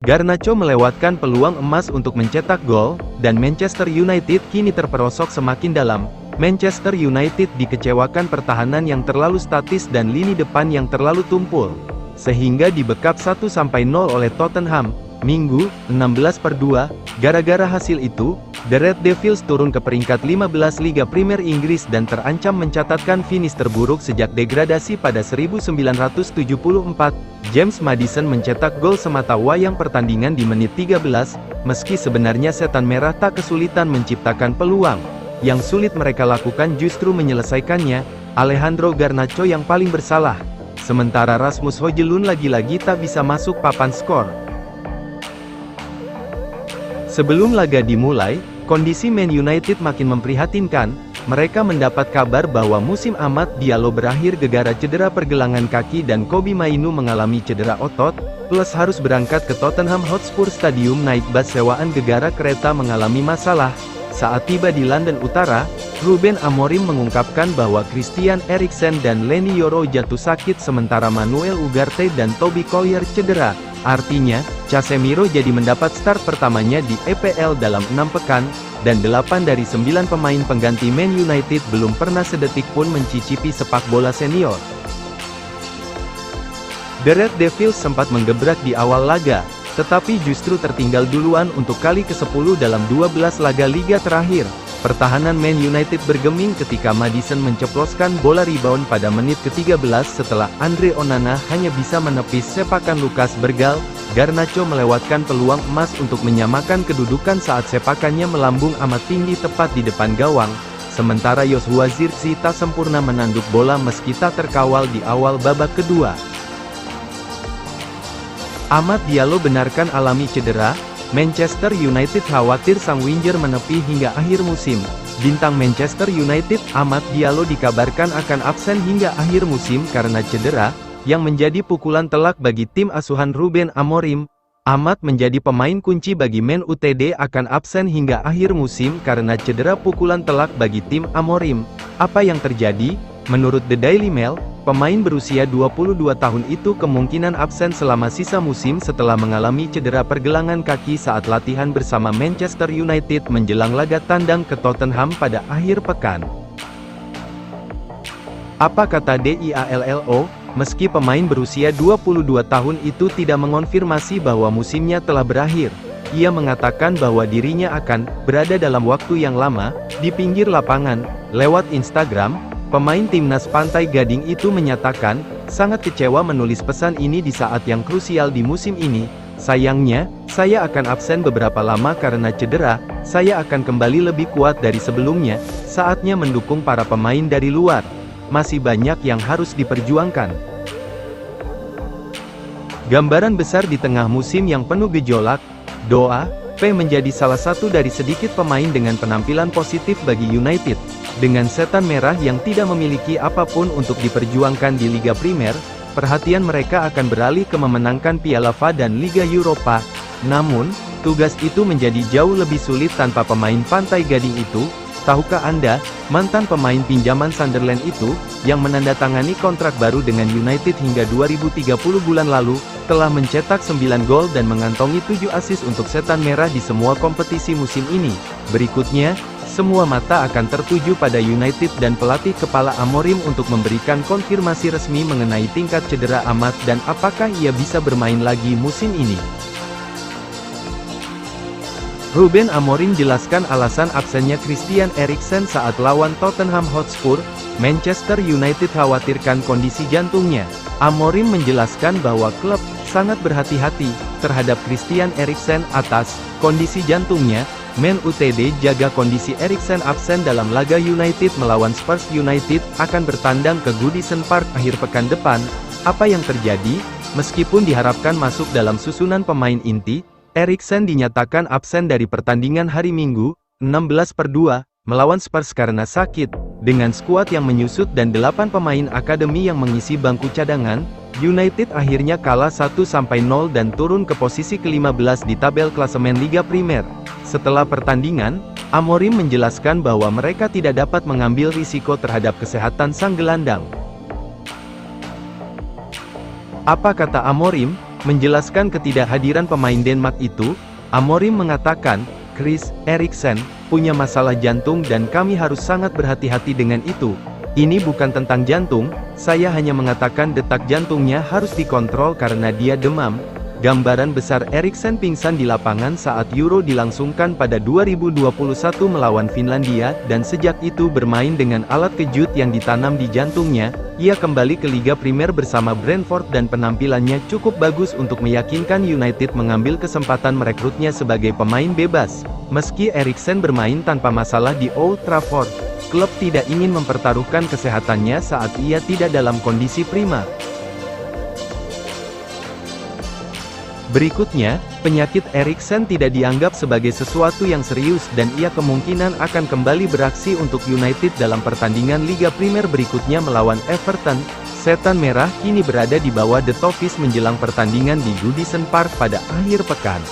Garnacho melewatkan peluang emas untuk mencetak gol, dan Manchester United kini terperosok semakin dalam. Manchester United dikecewakan pertahanan yang terlalu statis dan lini depan yang terlalu tumpul, sehingga dibekap 1-0 oleh Tottenham, Minggu, 16/2. Gara-gara hasil itu, The Red Devils turun ke peringkat 15 Liga Premier Inggris dan terancam mencatatkan finish terburuk sejak degradasi pada 1974. James Maddison mencetak gol semata wayang pertandingan di menit 13, meski sebenarnya setan merah tak kesulitan menciptakan peluang. Yang sulit mereka lakukan justru menyelesaikannya. Alejandro Garnacho yang paling bersalah. Sementara Rasmus Højlund lagi-lagi tak bisa masuk papan skor. Sebelum laga dimulai, kondisi Man United makin memprihatinkan. Mereka mendapat kabar bahwa musim Amad Diallo berakhir gegara cedera pergelangan kaki dan Kobbie Mainoo mengalami cedera otot, plus harus berangkat ke Tottenham Hotspur Stadium naik bus sewaan gegara kereta mengalami masalah. Saat tiba di London Utara, Ruben Amorim mengungkapkan bahwa Christian Eriksen dan Leny Yoro jatuh sakit sementara Manuel Ugarte dan Toby Collier cedera. Artinya, Casemiro jadi mendapat start pertamanya di EPL dalam 6 pekan, dan 8 dari 9 pemain pengganti Man United belum pernah sedetik pun mencicipi sepak bola senior. The Red Devils sempat menggebrak di awal laga, tetapi justru tertinggal duluan untuk kali ke-10 dalam 12 laga liga terakhir. Pertahanan Man United bergeming ketika Maddison menceploskan bola rebound pada menit ke-13 setelah Andre Onana hanya bisa menepis sepakan Lucas Bergal. Garnacho melewatkan peluang emas untuk menyamakan kedudukan saat sepakannya melambung amat tinggi tepat di depan gawang. Sementara Joshua Zirkzee tak sempurna menanduk bola meski tak terkawal di awal babak kedua. Amad Diallo benarkan alami cedera. Manchester United khawatir sang winger menepi hingga akhir musim. Bintang Manchester United, Amad Diallo dikabarkan akan absen hingga akhir musim karena cedera, yang menjadi pukulan telak bagi tim asuhan Ruben Amorim. Amad menjadi pemain kunci bagi Man Utd akan absen hingga akhir musim karena cedera pukulan telak bagi tim Amorim. Apa yang terjadi? Menurut The Daily Mail, pemain berusia 22 tahun itu kemungkinan absen selama sisa musim setelah mengalami cedera pergelangan kaki saat latihan bersama Manchester United menjelang laga tandang ke Tottenham pada akhir pekan. Apa kata Diallo? Meski pemain berusia 22 tahun itu tidak mengonfirmasi bahwa musimnya telah berakhir, ia mengatakan bahwa dirinya akan berada dalam waktu yang lama di pinggir lapangan. Lewat Instagram, pemain timnas Pantai Gading itu menyatakan, sangat kecewa menulis pesan ini di saat yang krusial di musim ini. Sayangnya, saya akan absen beberapa lama karena cedera. Saya akan kembali lebih kuat dari sebelumnya. Saatnya mendukung para pemain dari luar. Masih banyak yang harus diperjuangkan. Gambaran besar di tengah musim yang penuh gejolak, Doa, P menjadi salah satu dari sedikit pemain dengan penampilan positif bagi United. Dengan setan merah yang tidak memiliki apapun untuk diperjuangkan di Liga Primer, perhatian mereka akan beralih ke memenangkan Piala FA dan Liga Eropa. Namun, tugas itu menjadi jauh lebih sulit tanpa pemain Pantai Gading itu. Tahukah Anda, mantan pemain pinjaman Sunderland itu, yang menandatangani kontrak baru dengan United hingga 2030 bulan lalu, telah mencetak 9 gol dan mengantongi 7 assist untuk setan merah di semua kompetisi musim ini. Berikutnya, semua mata akan tertuju pada United dan pelatih kepala Amorim untuk memberikan konfirmasi resmi mengenai tingkat cedera Amad dan apakah ia bisa bermain lagi musim ini. Ruben Amorim jelaskan alasan absennya Christian Eriksen saat lawan Tottenham Hotspur. Manchester United khawatirkan kondisi jantungnya. Amorim menjelaskan bahwa klub sangat berhati-hati terhadap Christian Eriksen atas kondisi jantungnya. Man Utd jaga kondisi Eriksen absen dalam laga United melawan Spurs. United akan bertandang ke Goodison Park akhir pekan depan. Apa yang terjadi? Meskipun diharapkan masuk dalam susunan pemain inti, Eriksen dinyatakan absen dari pertandingan hari Minggu, 16/2, melawan Spurs karena sakit. Dengan skuad yang menyusut dan 8 pemain akademi yang mengisi bangku cadangan, United akhirnya kalah 1-0 dan turun ke posisi ke-15 di tabel klasemen Liga Primer. Setelah pertandingan, Amorim menjelaskan bahwa mereka tidak dapat mengambil risiko terhadap kesehatan sang gelandang. Apa kata Amorim? Menjelaskan ketidakhadiran pemain Denmark itu, Amorim mengatakan, Chris Eriksen punya masalah jantung dan kami harus sangat berhati-hati dengan itu. Ini bukan tentang jantung, saya hanya mengatakan detak jantungnya harus dikontrol karena dia demam. Gambaran besar Eriksen pingsan di lapangan saat Euro dilangsungkan pada 2021 melawan Finlandia, dan sejak itu bermain dengan alat kejut yang ditanam di jantungnya. Ia kembali ke Liga Primer bersama Brentford dan penampilannya cukup bagus untuk meyakinkan United mengambil kesempatan merekrutnya sebagai pemain bebas. Meski Eriksen bermain tanpa masalah di Old Trafford, klub tidak ingin mempertaruhkan kesehatannya saat ia tidak dalam kondisi prima. Berikutnya, penyakit Eriksen tidak dianggap sebagai sesuatu yang serius dan ia kemungkinan akan kembali beraksi untuk United dalam pertandingan Liga Primer berikutnya melawan Everton. Setan Merah kini berada di bawah The Toffees menjelang pertandingan di Goodison Park pada akhir pekan.